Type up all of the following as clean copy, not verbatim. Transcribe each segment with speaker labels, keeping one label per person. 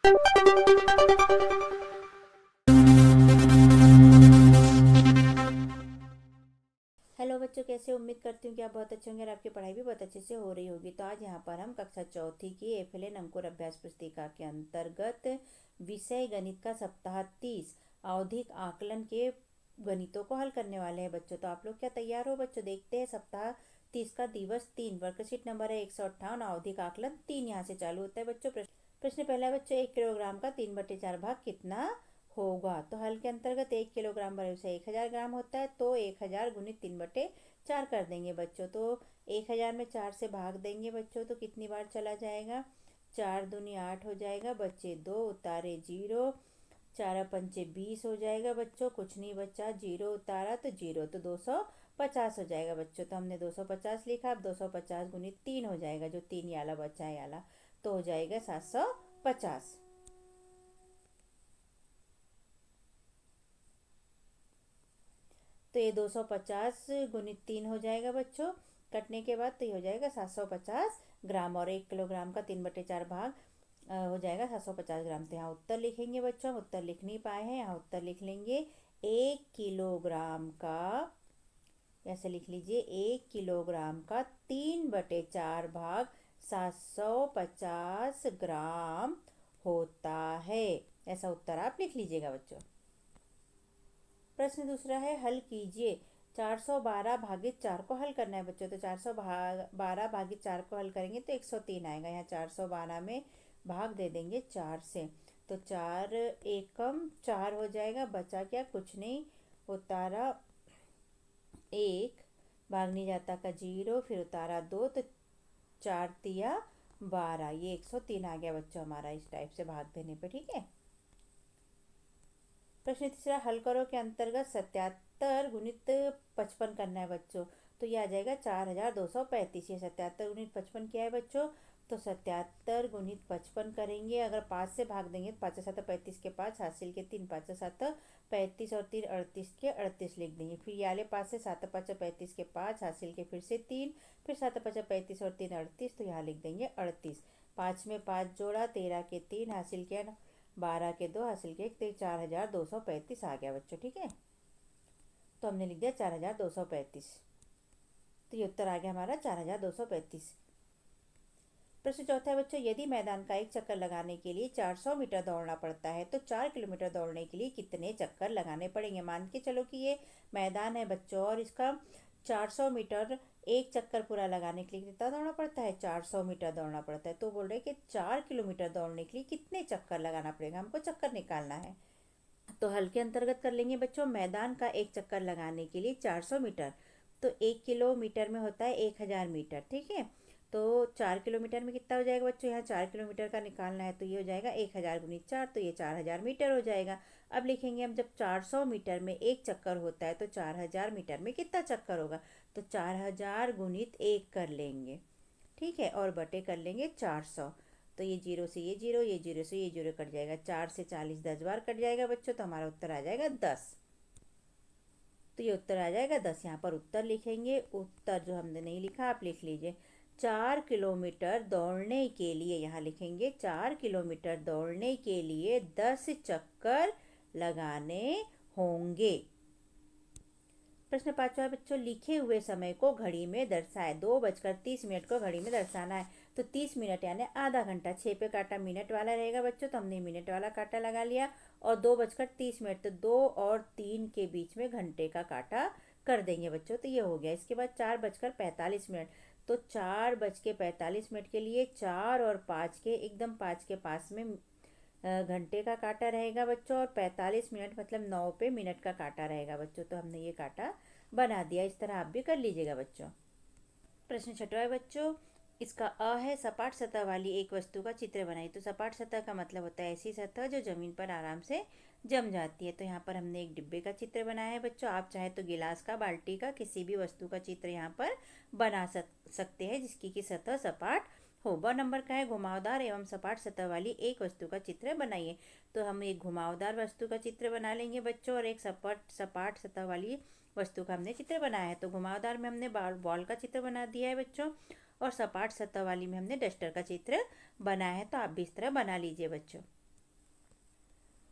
Speaker 1: Hello बच्चों, कैसे? उम्मीद करती हूँ कि आप बहुत अच्छे होंगे और आपकी पढ़ाई भी बहुत अच्छे से हो रही होगी। तो आज यहाँ पर हम कक्षा चौथी की एफएलएन अंकुर अभ्यास पुस्तिका के अंतर्गत विषय गणित का सप्ताह 30 आवधिक आकलन के गणितों को हल करने वाले हैं बच्चों। तो आप लोग क्या तैयार हो बच्चों? देखते हैं सप्ताह 30 का दिवस 3 वर्कशीट नंबर है 158 आवधिक आकलन 3 यहाँ से चालू होता है बच्चों। प्रश्न पहला है बच्चों, 1 किलोग्राम का 3/4 भाग कितना होगा? तो हल के अंतर्गत 1 किलोग्राम बराबर से 1000 ग्राम होता है, तो 1000 गुणित 3/4 कर देंगे बच्चों। तो 1000 में 4 से भाग देंगे बच्चों, तो कितनी बार चला जाएगा? 4 दूनी 8 हो जाएगा, बच्चे 2, उतारे 0, 4 पंचे 20 हो जाएगा बच्चों, कुछ नहीं बचा, 0 उतारा तो 0, तो 250 हो जाएगा बच्चों। तो हमने 250 लिखा। अब 250 गुणित 3 हो जाएगा, जो 3 याला बचा है याला, तो हो जाएगा 750। तो ये 250 गुणित 3 हो जाएगा बच्चों, कटने के बाद तो ये हो जाएगा 750 ग्राम। और 1 किलोग्राम का 3/4 भाग हो जाएगा 750 ग्राम। तो यहाँ उत्तर लिखेंगे बच्चों, हम उत्तर लिख नहीं पाए हैं, यहाँ उत्तर लिख लेंगे 1 किलोग्राम का, ऐसे लिख लीजिए, 1 किलोग्राम का 3/4 भाग 750 ग्राम होता है। ऐसा उत्तर आप लिख लीजिएगा बच्चों। प्रश्न दूसरा है, हल कीजिए। 412 भागित 4 को हल करना है बच्चों। तो 412 भागित 4 को हल करेंगे तो 103 आएगा। यहाँ 412 में भाग दे देंगे 4 से, तो 4 एकम 4 हो जाएगा, बचा क्या? कुछ नहीं, उतारा 1, भाग नहीं जाता का 0, फिर उतारा 2, तो 4 तिया 12, ये 103 आ गया बच्चों हमारा इस टाइप से भाग देने पे। ठीक है। प्रश्न तीसरा, हल करो के अंतर्गत 77 गुणित 55 करना है बच्चों। तो ये आ जाएगा 4235। ये 77 गुणित 55 क्या है बच्चों? तो 77 गुणित 55 करेंगे, अगर 5 से भाग देंगे तो 5 7 35 के 5, हासिल के 3, 5 7 35 और 3 38 के 38 लिख देंगे। फिर ये आले 5 से 7 5 35 के 5, हासिल के फिर से 3, फिर 7 5 35 और 3 38, तो यहाँ लिख देंगे 38। 5 में 5 जोड़ा, 13 के 3, हासिल किया 12 के 2, हासिल के 1, तो 4235 आ गया बच्चों। ठीक है, तो हमने लिख दिया 4235। तो ये उत्तर आ गया हमारा 4235। प्रश्न चौथा है बच्चों, यदि मैदान का एक चक्कर लगाने के लिए 400 मीटर दौड़ना पड़ता है तो 4 किलोमीटर दौड़ने के लिए कितने चक्कर लगाने पड़ेंगे? मान के चलो कि ये मैदान है बच्चों और इसका 400 मीटर एक चक्कर पूरा लगाने के लिए कितना दौड़ना पड़ता है? 400 मीटर दौड़ना पड़ता है। तो बोल रहे कि 4 किलोमीटर दौड़ने के लिए कितने चक्कर लगाना पड़ेगा, हमको चक्कर निकालना है। तो हल के अंतर्गत कर लेंगे बच्चों, मैदान का एक चक्कर लगाने के लिए 400 मीटर, तो 1 किलोमीटर में होता है 1000 मीटर। ठीक है, तो 4 किलोमीटर में कितना हो जाएगा बच्चों? यहाँ 4 किलोमीटर का निकालना है, तो ये हो जाएगा 1000 गुणित 4, तो ये 4000 मीटर हो जाएगा। अब लिखेंगे हम, जब 400 मीटर में एक चक्कर होता है तो 4000 मीटर में कितना चक्कर होगा? तो 4000 गुणित 1 कर लेंगे, ठीक है, और बटे कर लेंगे 400। तो ये 0 से ये 0, ये 0 से ये 0 कट जाएगा, 4 से 40 10 बार कट जाएगा बच्चों, तो हमारा उत्तर आ जाएगा 10। तो ये उत्तर आ जाएगा 10। यहाँ पर उत्तर लिखेंगे, उत्तर जो हमने नहीं लिखा आप लिख लीजिए। 4 किलोमीटर दौड़ने के लिए, यहाँ लिखेंगे 4 किलोमीटर दौड़ने के लिए 10 चक्कर लगाने होंगे। प्रश्न पांचवा बच्चों, लिखे हुए समय को घड़ी में दर्शाए। 2:30 को घड़ी में दर्शाना है, तो 30 मिनट यानी आधा घंटा। 6 पे काटा मिनट वाला रहेगा बच्चों, तो हमने मिनट वाला काटा लगा लिया। और 2:30, तो 2 और 3 के बीच में घंटे का काटा कर देंगे बच्चों, तो ये हो गया। इसके बाद 4:45, तो 4:45 के लिए 4 और 5 के एकदम 5 के पास में घंटे का काटा रहेगा बच्चों, और 45 मिनट मतलब 9 पे मिनट का काटा रहेगा बच्चों। तो हमने ये काटा बना दिया, इस तरह आप भी कर लीजिएगा बच्चों। प्रश्न छठवां है बच्चों, इसका अ है, सपाट सतह वाली एक वस्तु का चित्र बनाइए। तो सपाट सतह का मतलब होता है ऐसी सतह जो जमीन पर आराम से जम जाती है। तो यहाँ पर हमने एक डिब्बे का चित्र बनाया है बच्चों। आप चाहे तो गिलास का, बाल्टी का, किसी भी वस्तु का चित्र यहाँ पर बना सकते हैं जिसकी की सतह सपाट हो। ब नंबर का है, घुमावदार एवं सपाट सतह वाली एक वस्तु का चित्र बनाइए। तो हम एक घुमावदार वस्तु का चित्र बना लेंगे बच्चों, और एक सपाट सतह वाली वस्तु का हमने चित्र बनाया है। तो घुमावदार में हमने बॉल का चित्र बना दिया है बच्चों, और सपाट सतह वाली में हमने डस्टर का चित्र बनाया है। तो आप भी इस तरह बना लीजिए बच्चों।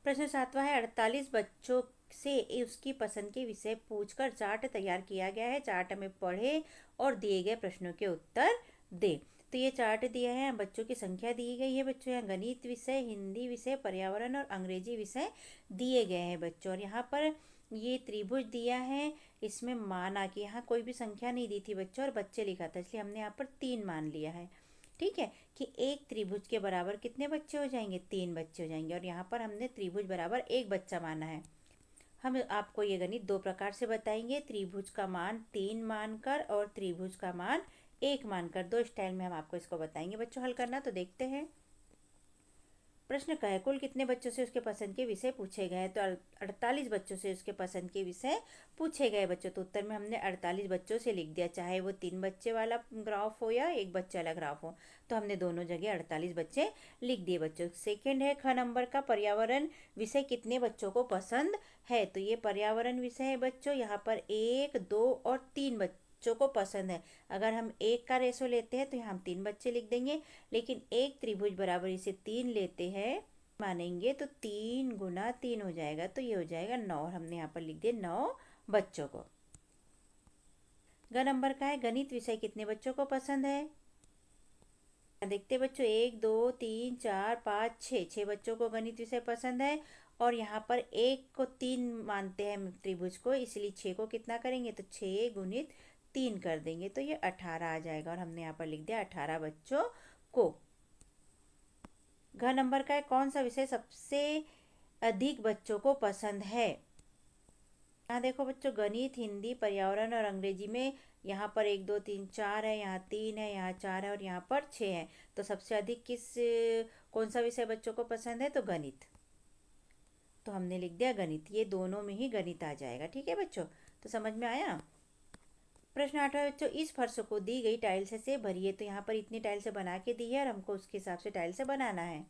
Speaker 1: प्रश्न 7वां है 48 बच्चों से उसकी पसंद के विषय पूछकर चार्ट तैयार किया गया है। चार्ट में पढ़े और दिए गए प्रश्नों के उत्तर दे। तो ये चार्ट दिया है, बच्चों की संख्या दी गई है बच्चों। यहाँ गणित विषय, हिंदी विषय, पर्यावरण और अंग्रेजी विषय दिए गए हैं बच्चों। और यहाँ पर ये त्रिभुज दिया है, इसमें माना कि यहाँ कोई भी संख्या नहीं दी थी बच्चों और बच्चे लिखा था, इसलिए हमने यहाँ पर 3 मान लिया है। ठीक है, कि एक त्रिभुज के बराबर कितने बच्चे हो जाएंगे, 3 बच्चे हो जाएंगे। और यहाँ पर हमने त्रिभुज बराबर एक बच्चा माना है। हम आपको ये गणित दो प्रकार से बताएंगे, त्रिभुज का मान 3 मानकर और त्रिभुज का मान 1 मानकर। दो स्टाइल में हम आपको इसको बताएंगे बच्चों। हल करना तो देखते हैं। प्रश्न का है कुल कितने बच्चों से उसके पसंद के विषय पूछे गए, तो 48 बच्चों से उसके पसंद के विषय पूछे गए बच्चों। तो उत्तर में हमने 48 बच्चों से लिख दिया, चाहे वो 3 बच्चे वाला ग्राफ हो या 1 बच्चे वाला ग्राफ हो। तो हमने दोनों जगह 48 बच्चे लिख दिए बच्चों। सेकेंड है ख नंबर का, पर्यावरण विषय कितने बच्चों को पसंद है। तो ये पर्यावरण विषय है बच्चों, यहाँ पर 1, 2 और 3 बच्चों को पसंद है। अगर हम 1 का रेशो लेते हैं तो यहाँ हम 3 बच्चे लिख देंगे, लेकिन एक त्रिभुज बराबर इसे 3 लेते हैं मानेंगे तो 3 गुना 3 हो जाएगा, तो ये हो जाएगा 9। और हमने यहाँ पर लिख दिया 9 बच्चों को। ग नंबर का है गणित विषय कितने बच्चों को पसंद है। देखते बच्चों, 1, 2, 3, 4, 5, 6 बच्चों को गणित विषय पसंद है। और यहाँ पर 1 को 3 मानते हैं त्रिभुज को, इसलिए 6 को कितना करेंगे, तो 6 गुणित 3 कर देंगे, तो ये 18 आ जाएगा। और हमने यहाँ पर लिख दिया 18 बच्चों को। घ नंबर का है कौन सा विषय सबसे अधिक बच्चों को पसंद है। यहाँ देखो बच्चों, गणित, हिंदी, पर्यावरण और अंग्रेजी में यहाँ पर 1, 2, 3, 4 है, यहाँ 3 है, यहाँ 4 है और यहाँ पर 6 है। तो सबसे अधिक कौन सा विषय बच्चों को पसंद है, तो गणित। तो हमने लिख दिया गणित, ये दोनों में ही गणित आ जाएगा। ठीक है बच्चों, तो समझ में आया। प्रश्न 8 बच्चों, इस फर्श को दी गई टाइल्स से भरिए। तो यहाँ पर इतनी टाइल से बना के दी है और हमको उसके हिसाब से टाइल से बनाना है।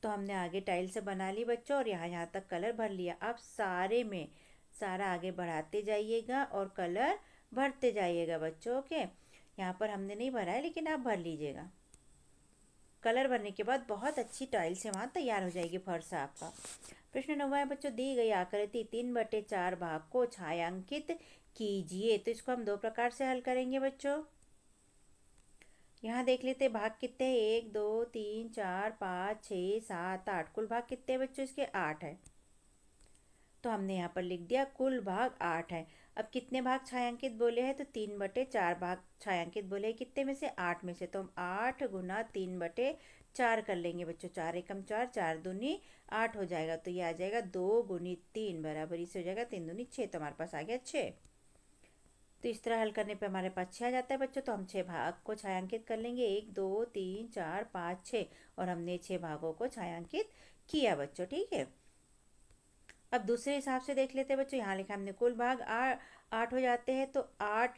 Speaker 1: तो हमने आगे टाइल से बना ली बच्चों और यहाँ यहाँ तक कलर भर लिया। अब सारे में सारा आगे बढ़ाते जाइएगा और कलर भरते जाइएगा बच्चों। ओके, यहाँ पर हमने नहीं भरा है, लेकिन आप भर लीजिएगा। कलर भरने के बाद बहुत अच्छी टाइल से वहाँ तैयार हो जाएगी फर्श आपका। प्रश्न 9 है बच्चों, दी गई आकृति 3/4 भाग को छायांकित कीजिए। तो इसको हम दो प्रकार से हल करेंगे बच्चों। यहाँ देख लेते भाग कितने हैं, 1, 2, 3, 4, 5, 6, 7, 8। कुल भाग कितने हैं बच्चों इसके, 8 है। तो हमने यहाँ पर लिख दिया कुल भाग 8 है। अब कितने भाग छायांकित बोले हैं, तो 3/4 भाग छायांकित बोले हैं, कितने में से, 8 में से। तो हम 8 गुना 3/4 कर लेंगे बच्चों। 4 एकम 4, 4 दूनी 8 हो जाएगा। तो ये आ जाएगा 2 गुनी 3 बराबर इसे हो जाएगा 3 दूनी 6। तो हमारे पास आ गया 6। तो इस तरह हल करने पे हमारे पास 6 आ जाता है बच्चों। तो हम 6 भाग को छायांकित कर लेंगे, 1, 2, 3, 4, 5, 6। और हमने 6 भागों को छायांकित किया बच्चों। ठीक है, अब दूसरे हिसाब से देख लेते हैं बच्चों। यहाँ लिखा हमने कुल भाग 8 हो जाते हैं। तो 8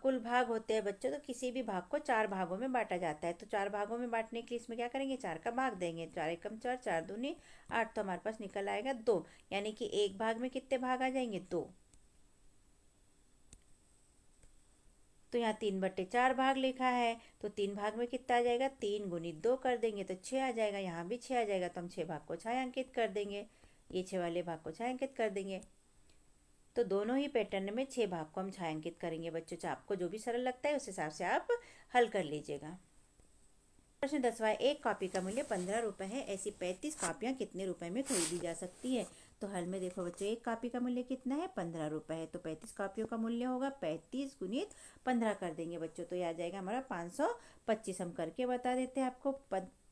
Speaker 1: कुल भाग होते हैं बच्चों। तो किसी भी भाग को 4 भागों में बांटा जाता है। तो 4 भागों में बांटने के लिए इसमें क्या करेंगे, 4 का भाग देंगे। 4 एकम 4, 4 दूनी 8। तो हमारे पास निकल आएगा 2, यानी कि एक भाग में कितने भाग आ जाएंगे, 2। तो यहाँ 3/4 भाग लिखा है, तो 3 भाग में कितना आ जाएगा, 3 गुणित 2 कर देंगे तो 6 आ जाएगा। यहाँ भी 6 आ जाएगा, तो हम 6 भाग को छायांकित कर देंगे। ये 6 वाले भाग को छायांकित कर देंगे। तो दोनों ही पैटर्न में 6 भाग को हम छायांकित करेंगे बच्चों। चाहे आपको जो भी सरल लगता है उस हिसाब से आप हल कर लीजिएगा। प्रश्न 10वां, एक कॉपी का मूल्य 15 रुपये है, ऐसी 35 कॉपियाँ कितने रुपए में खरीदी जा सकती है। तो हल में देखो बच्चों, एक कॉपी का मूल्य कितना है, 15 रुपये है। तो 35 कॉपियों का मूल्य होगा 35 गुणित 15 कर देंगे बच्चों। तो यह आ जाएगा हमारा 525। हम करके बता देते हैं आपको,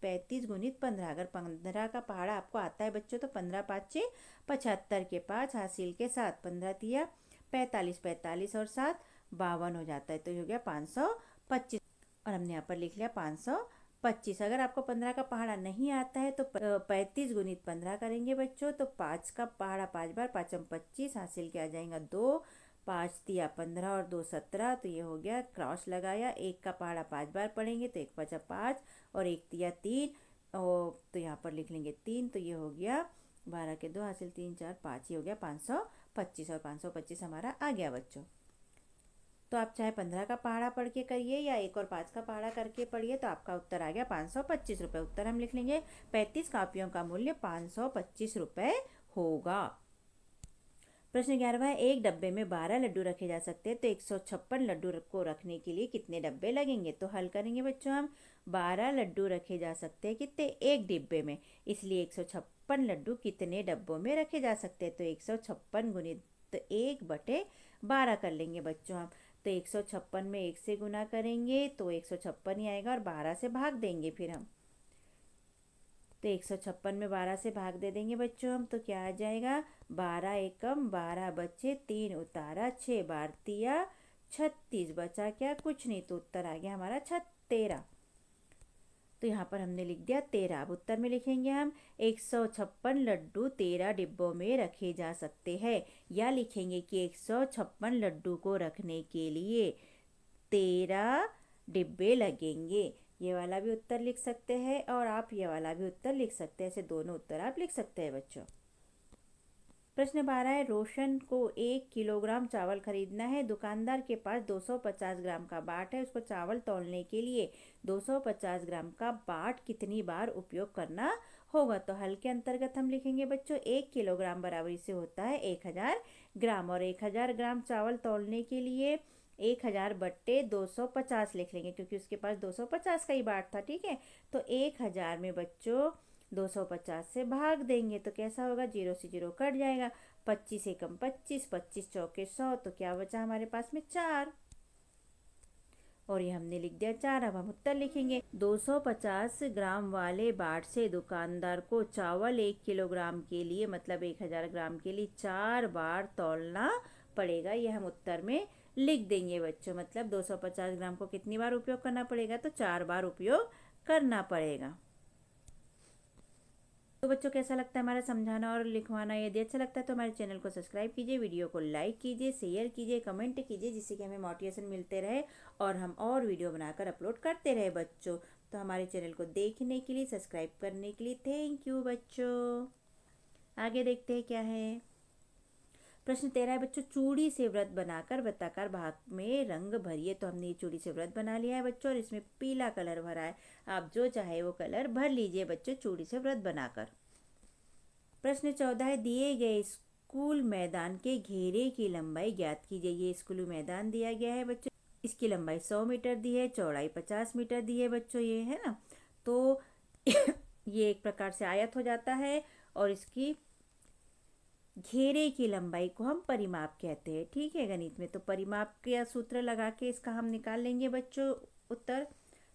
Speaker 1: 35 गुणित 15। अगर 15 का पहाड़ा आपको आता है बच्चों, तो 15 5 75 के 5 हासिल के 7, 15 तिया 45, 45 और 7 52 हो जाता है। तो ये हो गया 525। और हमने यहाँ पर लिख लिया 525। अगर आपको 15 का पहाड़ा नहीं आता है तो 35 गुणित 15 करेंगे बच्चों। तो 5 का पहाड़ा 5 बार, 5 25 हासिल किया जाएगा 2, 5 तिया 15 और 2 17। तो ये हो गया, क्रॉस लगाया। 1 का पहाड़ा 5 बार पढ़ेंगे तो 1 5 5 और 1 तिया 3। और तो यहाँ पर लिख लेंगे 3। तो ये हो गया 12 के 2 हासिल 3 4 5। ये हो गया 525 और 525 हमारा आ गया बच्चों। तो आप चाहे 15 का पहाड़ा पढ़ के करिए या 1 और 5 का पहाड़ा करके पढ़िए, तो आपका उत्तर आ गया 525 रुपये। उत्तर हम लिख लेंगे 35 कापियों का मूल्य 525 रुपये होगा। प्रश्न 11 है, एक डब्बे में 12 लड्डू रखे जा सकते हैं, तो 156 लड्डू को रखने के लिए कितने डब्बे लगेंगे। तो हल करेंगे बच्चों हम। 12 लड्डू रखे जा सकते हैं कितने, एक डिब्बे में, इसलिए 156 लड्डू कितने डब्बों में रखे जा सकते हैं। तो 156 गुणित 1/12 कर लेंगे बच्चों हम। तो 156 में 1 से गुना करेंगे तो 156 ही आएगा और 12 से भाग देंगे फिर हम। तो 156 में 12 से भाग दे देंगे बच्चों हम, तो क्या आ जाएगा, 12 एकम 12 बचे 3 उतारा 6 12 36 बचा क्या, कुछ नहीं, तो उत्तर आ गया हमारा 13। तो यहाँ पर हमने लिख दिया 13। अब उत्तर में लिखेंगे हम 156 लड्डू 13 डिब्बों में रखे जा सकते हैं, या लिखेंगे कि 156 लड्डू को रखने के लिए 13 डिब्बे लगेंगे। ये वाला भी उत्तर लिख सकते हैं और आप ये वाला भी उत्तर लिख सकते हैं, ऐसे दोनों उत्तर आप लिख सकते हैं बच्चों। प्रश्न 12 है, रोशन को 1 किलोग्राम चावल खरीदना है। दुकानदार के पास 250 ग्राम का बाट है। उसको चावल तौलने के लिए 250 ग्राम का बाट कितनी बार उपयोग करना होगा। तो हल के अंतर्गत हम लिखेंगे बच्चों 1 किलोग्राम बराबरी से होता है 1000 ग्राम, और 1000 ग्राम चावल तौलने के लिए 1000 बट्टे 250 लिख लेंगे, क्योंकि उसके पास 250 का ही बाट था। ठीक है, तो 1000 में बच्चों 250 से भाग देंगे तो कैसा होगा, 0 से 0 कट जाएगा। 25 एकम 25, 25 चौके 100, तो क्या बचा हमारे पास में 4, और ये हमने लिख दिया 4। अब हम उत्तर लिखेंगे। 250 ग्राम वाले बाट से दुकानदार को चावल 1 किलोग्राम के लिए, मतलब 1000 ग्राम के लिए 4 बार तौलना पड़ेगा। ये हम उत्तर में लिख देंगे बच्चों, मतलब 250 ग्राम को कितनी बार उपयोग करना पड़ेगा, तो 4 बार उपयोग करना पड़ेगा। तो बच्चों कैसा लगता है हमारा समझाना और लिखवाना। यदि अच्छा लगता है तो हमारे चैनल को सब्सक्राइब कीजिए, वीडियो को लाइक कीजिए, शेयर कीजिए, कमेंट कीजिए, जिससे कि हमें मोटिवेशन मिलते रहे और हम और वीडियो बनाकर अपलोड करते रहे बच्चों। तो हमारे चैनल को देखने के लिए, सब्सक्राइब करने के लिए थैंक यू बच्चों। आगे देखते हैं क्या है। प्रश्न 13 है बच्चों, चूड़ी से व्रत बनाकर वृत्ताकार भाग में रंग भरिए। तो हमने ये चूड़ी से व्रत बना लिया है बच्चों, और इसमें पीला कलर भरा है। आप जो चाहे वो कलर भर लीजिए बच्चों चूड़ी से व्रत बनाकर। प्रश्न 14 है, दिए गए स्कूल मैदान के घेरे की लंबाई ज्ञात कीजिए। ये स्कूल मैदान दिया गया है बच्चों, इसकी लंबाई 100 मीटर दी है, चौड़ाई 50 मीटर दी है बच्चों, ये है ना। तो ये एक प्रकार से आयत हो जाता है, और इसकी घेरे की लंबाई को हम परिमाप कहते हैं। ठीक है, गणित में तो परिमाप का सूत्र लगा के इसका हम निकाल लेंगे बच्चों उत्तर।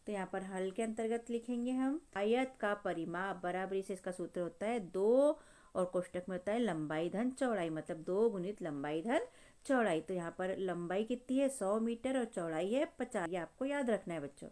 Speaker 1: तो यहाँ पर हल के अंतर्गत लिखेंगे हम, आयत का परिमाप बराबरी से इसका सूत्र होता है 2, और कोष्टक में होता है लंबाई धन चौड़ाई, मतलब 2 गुणित लंबाई धन चौड़ाई। तो यहाँ पर लंबाई कितनी है 100 मीटर और चौड़ाई है 50, ये आपको याद रखना है बच्चों।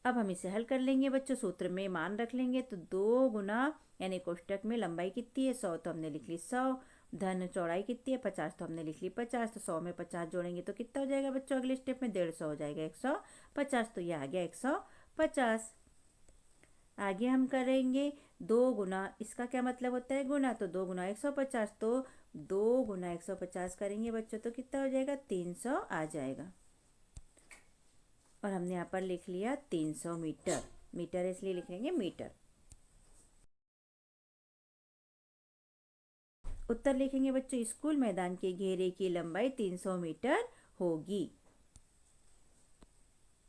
Speaker 1: अब हम इसे हल कर लेंगे बच्चों, सूत्र में मान रख लेंगे। तो 2 गुना, यानी कोष्टक में लंबाई कितनी है 100, तो हमने लिख ली 100, धन चौड़ाई कितनी है 50, तो हमने लिख ली 50। तो 100 में 50 जोड़ेंगे तो कितना हो जाएगा बच्चों, अगले स्टेप में 150 हो जाएगा 150। तो ये आ गया 150। आगे हम करेंगे 2 गुना, इसका क्या मतलब होता है गुना, तो 2 गुना 150, तो 2 गुना 150 करेंगे बच्चों तो कितना हो जाएगा 300 आ जाएगा। और हमने यहाँ पर लिख लिया 300 मीटर, मीटर इसलिए लिख लेंगे मीटर। उत्तर लिखेंगे बच्चों, स्कूल मैदान के घेरे की लंबाई 300 मीटर होगी।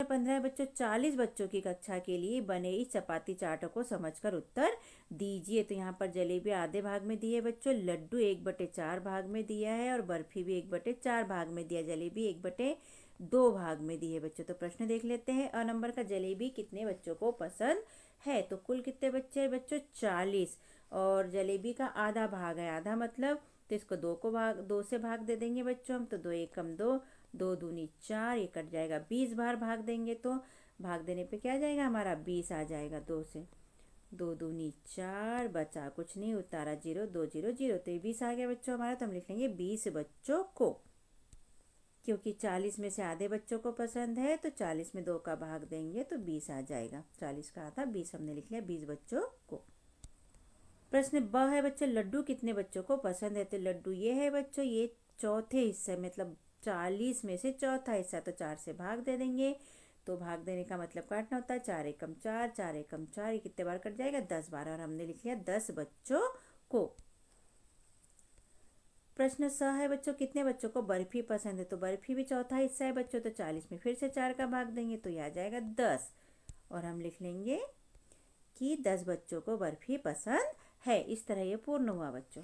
Speaker 1: 15 बच्चों, 40 बच्चों की कक्षा के लिए बने इस चपाती चार्ट को समझकर उत्तर दीजिए। तो यहाँ पर जलेबी आधे भाग में दी है बच्चों, लड्डू 1/4 भाग में दिया है, और बर्फी भी 1/4 भाग में दिया, जलेबी 1/2 भाग में दी है बच्चों। तो प्रश्न देख लेते हैं। अ नंबर का, जलेबी कितने बच्चों को पसंद है। तो कुल कितने बच्चे हैं बच्चों 40, और जलेबी का आधा भाग है, आधा मतलब, तो इसको 2 से भाग दे देंगे बच्चों हम। तो 2 एकम 2, 2 दूनी 4, ये कट जाएगा 20 बार भाग देंगे, तो भाग देने पे क्या आ जाएगा हमारा 20 आ जाएगा 2 से। 2 दूनी 4, बचा कुछ नहीं, उतारा 0, 2 0 0, तो ये 20 आ गया बच्चों हमारा। तो हम लिख लेंगे 20 बच्चों को, क्योंकि 40 में से आधे बच्चों को पसंद है, तो 40 में 2 का भाग देंगे तो 20 आ जाएगा। 40 का आधा 20 हमने लिख लिया 20 बच्चों को। प्रश्न ब है बच्चों, लड्डू कितने बच्चों को पसंद है। तो लड्डू ये है बच्चों, ये चौथे हिस्से मतलब 40 में से चौथा हिस्सा, तो 4 से भाग दे देंगे। तो भाग देने का मतलब काटना होता है, 4 एकम 4, 4 एकम 4, ये कितने बार कट जाएगा, 10 बार। और हमने लिख लिया 10 बच्चों को। प्रश्न स है बच्चों, कितने बच्चों को बर्फी पसंद है, तो बर्फी भी चौथा हिस्सा है बच्चों, तो 40 में फिर से 4 का भाग देंगे तो ये आ जाएगा 10। और हम लिख लेंगे कि 10 बच्चों को बर्फी पसंद है। इस तरह ये पूर्ण हुआ बच्चों।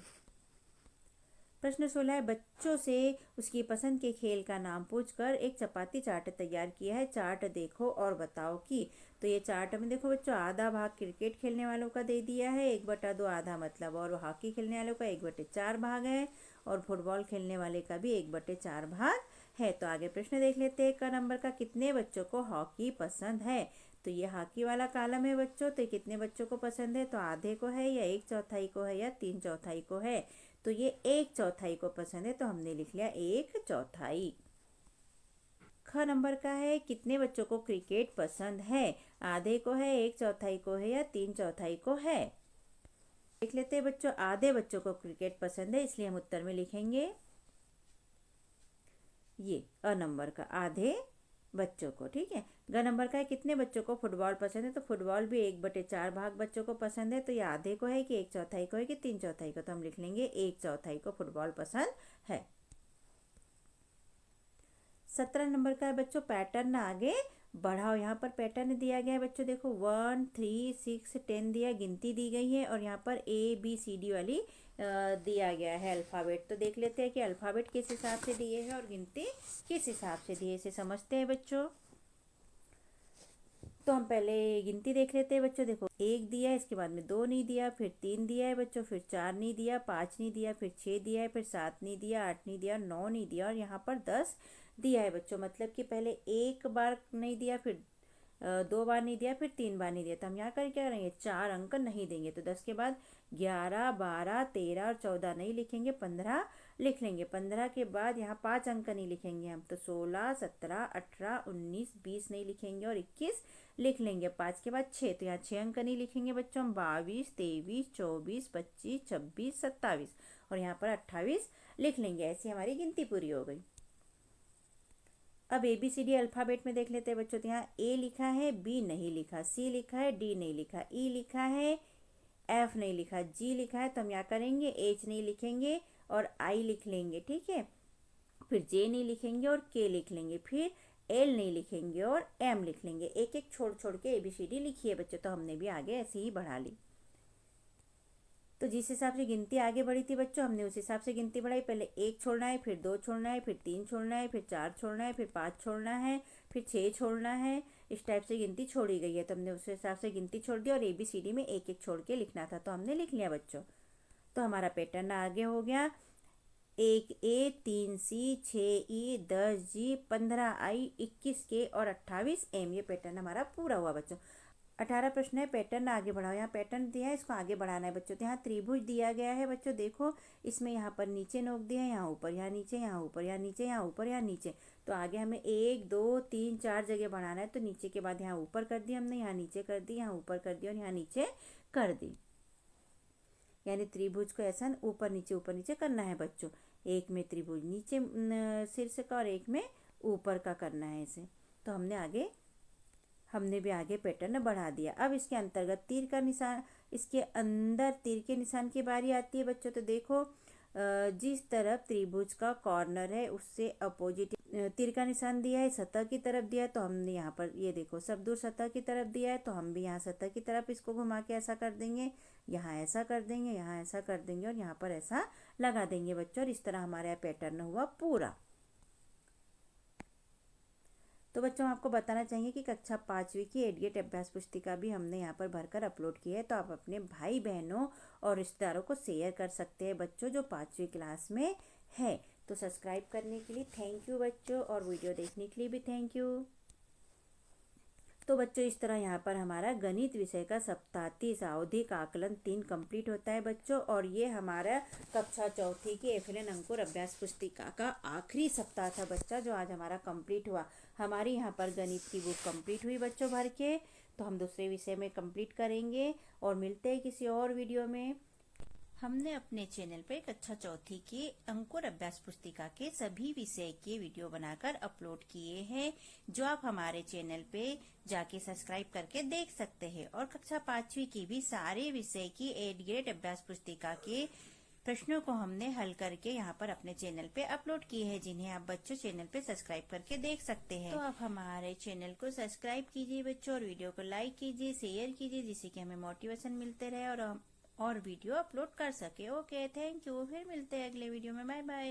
Speaker 1: प्रश्न 16 है, बच्चों से उसकी पसंद के खेल का नाम पूछकर एक चपाती चार्ट तैयार किया है, चार्ट देखो और बताओ कि। तो ये चार्ट में देखो बच्चों, आधा भाग क्रिकेट खेलने वालों का दे दिया है, 1/2 आधा मतलब, और हॉकी खेलने वालों का 1/4 भाग है, और फुटबॉल खेलने वाले का भी 1/4 भाग है। तो आगे प्रश्न देख लेते हैं। क नंबर का, कितने बच्चों को हॉकी पसंद है, तो ये हॉकी वाला कॉलम है बच्चों, तो कितने बच्चों को पसंद है, तो आधे को है या 1/4 को है या 3/4 को है, तो ये 1/4 को पसंद है, तो हमने लिख लिया 1/4। ख नंबर का है, कितने बच्चों को क्रिकेट पसंद है, आधे को है, 1/4 को है या 3/4 को है। देख लेते हैं बच्चों, आधे बच्चों को क्रिकेट पसंद है, इसलिए हम उत्तर में लिखेंगे ये अ नंबर का, आधे बच्चों को। ठीक है। ग नंबर का है, कितने बच्चों को फुटबॉल पसंद है, तो फुटबॉल भी 1/4 भाग बच्चों को पसंद है, तो ये आधे को है कि 1/4 को है कि 3/4 को, तो हम लिख लेंगे 1/4 को फुटबॉल पसंद है। 17 नंबर का है बच्चों, पैटर्न आगे बढ़ाओ। यहाँ पर पैटर्न दिया गया है बच्चों, देखो 1 3 6 10 दिया, गिनती दी गई है, और यहाँ पर ABCD वाली दिया गया है अल्फ़ाबेट। तो देख लेते हैं कि अल्फ़ाबेट किस हिसाब से दिए हैं और गिनती किस हिसाब से दिए, इसे समझते हैं बच्चों। तो हम पहले गिनती देख लेते हैं बच्चों। देखो 1 दिया है, इसके बाद में 2 नहीं दिया, फिर 3 दिया है बच्चों, फिर 4 नहीं दिया, 5 नहीं दिया, फिर 6 दिया है, फिर 7 नहीं दिया, 8 नहीं दिया, 9 नहीं दिया, और यहाँ पर 10 दिया है बच्चों। मतलब कि पहले एक बार नहीं दिया, फिर 2 बार नहीं दिया, फिर 3 बार नहीं दिया, तो हम यहाँ कर क्या करेंगे, 4 अंक नहीं देंगे। तो 10 के बाद 11 12 13 और 14 नहीं लिखेंगे, 15 लिख लेंगे। 15 के बाद यहाँ 5 अंक नहीं लिखेंगे हम, तो 16 17 18 19 20 नहीं लिखेंगे, और 21 लिख लेंगे। 5 के बाद 6, तो यहाँ 6 अंक नहीं लिखेंगे बच्चों हम, 22 23 24 25 26 27, और यहाँ पर 28 लिख लेंगे। ऐसी हमारी गिनती पूरी हो गई। अब ABCD अल्फ़ाबेट में देख लेते हैं बच्चों। तो यहाँ A लिखा है, B नहीं लिखा, C लिखा है, D नहीं लिखा, E लिखा है, F नहीं लिखा, G लिखा है, तो हम यहाँ करेंगे H नहीं लिखेंगे और I लिख लेंगे। ठीक है। फिर J नहीं लिखेंगे और K लिख लेंगे, फिर L नहीं लिखेंगे और M लिख लेंगे। एक एक छोड़ छोड़ के ABCD लिखिए बच्चों। तो हमने भी आगे ऐसे ही बढ़ा ली। तो जिस हिसाब से गिनती आगे बढ़ी थी बच्चों, हमने उस हिसाब से गिनती बढ़ाई। पहले 1 छोड़ना है, फिर 2 छोड़ना है, फिर 3 छोड़ना है, फिर 4 छोड़ना है, फिर 5 छोड़ना है, फिर 6 छोड़ना है। इस टाइप से गिनती छोड़ी गई है, तो हमने उस हिसाब से गिनती छोड़ दी, और ABCD में एक एक छोड़ के लिखना था, तो हमने लिख लिया बच्चों। तो हमारा पैटर्न आगे हो गया, 1A 3C 6E 10G 15I 21K और 28M। ये पैटर्न हमारा पूरा हुआ बच्चों। 18 प्रश्न है, पैटर्न आगे बढ़ाओ। यहाँ पैटर्न दिया है, इसको आगे बढ़ाना है बच्चों। तो यहाँ त्रिभुज दिया गया है बच्चों, देखो इसमें यहाँ पर नीचे नोक दिया है, यहाँ ऊपर, यहाँ नीचे, यहाँ ऊपर, यहाँ नीचे, यहाँ ऊपर, यहाँ नीचे। तो आगे हमें 1 2 3 4 जगह बढ़ाना है। तो नीचे के बाद यहाँ ऊपर कर दी हमने, यहाँ नीचे कर दी, यहाँ ऊपर कर दी, और यहाँ नीचे कर दी। यानी त्रिभुज को ऐसा ऊपर नीचे करना है बच्चों। एक में त्रिभुज नीचे शीर्ष का, और एक में ऊपर का करना है इसे। तो हमने भी आगे पैटर्न बढ़ा दिया। अब इसके अंतर्गत तीर का निशान, इसके अंदर तीर के निशान की बारी आती है बच्चों। तो देखो जिस तरफ त्रिभुज का कॉर्नर है उससे अपोजिट तीर का निशान दिया है, सतह की तरफ दिया है। तो हमने यहाँ पर ये देखो सब दूर सतह की तरफ दिया है, तो हम भी यहाँ सतह की तरफ इसको घुमा के ऐसा कर देंगे, यहाँ ऐसा कर देंगे, यहाँ ऐसा कर देंगे, और यहाँ पर ऐसा लगा देंगे बच्चों। और इस तरह हमारा पैटर्न हुआ पूरा। तो बच्चों आपको बताना चाहिए कि कक्षा 5वीं की एडीएट अभ्यास पुस्तिका भी हमने यहाँ पर भरकर अपलोड की है। तो आप अपने भाई बहनों और रिश्तेदारों को शेयर कर सकते हैं बच्चों जो 5वीं क्लास में है। तो सब्सक्राइब करने के लिए थैंक यू बच्चों, और वीडियो देखने के लिए भी थैंक यू। तो बच्चों इस तरह यहाँ पर हमारा गणित विषय का सप्ताहांती सावधिक आकलन 3 कंप्लीट होता है बच्चों। और ये हमारा कक्षा 4 की FLN अंकुर अभ्यास पुस्तिका का आखिरी सप्ताह था बच्चा, जो आज हमारा कंप्लीट हुआ। हमारी यहाँ पर गणित की बुक कंप्लीट हुई बच्चों भर के। तो हम दूसरे विषय में कंप्लीट करेंगे, और मिलते हैं किसी और वीडियो में। हमने अपने चैनल पे कक्षा चौथी के अंकुर अभ्यास पुस्तिका के सभी विषय के वीडियो बनाकर अपलोड किए हैं, जो आप हमारे चैनल पे जाके सब्सक्राइब करके देख सकते हैं। और कक्षा पांचवी की भी सारे विषय की 8 ग्रेड अभ्यास पुस्तिका के प्रश्नों को हमने हल करके यहाँ पर अपने चैनल पे अपलोड किए हैं, जिन्हें आप बच्चों चैनल पे सब्सक्राइब करके देख सकते हैं। तो आप हमारे चैनल को सब्सक्राइब कीजिए बच्चों, और वीडियो को लाइक कीजिए, शेयर कीजिए, जिससे कि हमें मोटिवेशन मिलते रहे और हम और वीडियो अपलोड कर सके। Okay, thank you. फिर मिलते हैं अगले वीडियो में। Bye bye.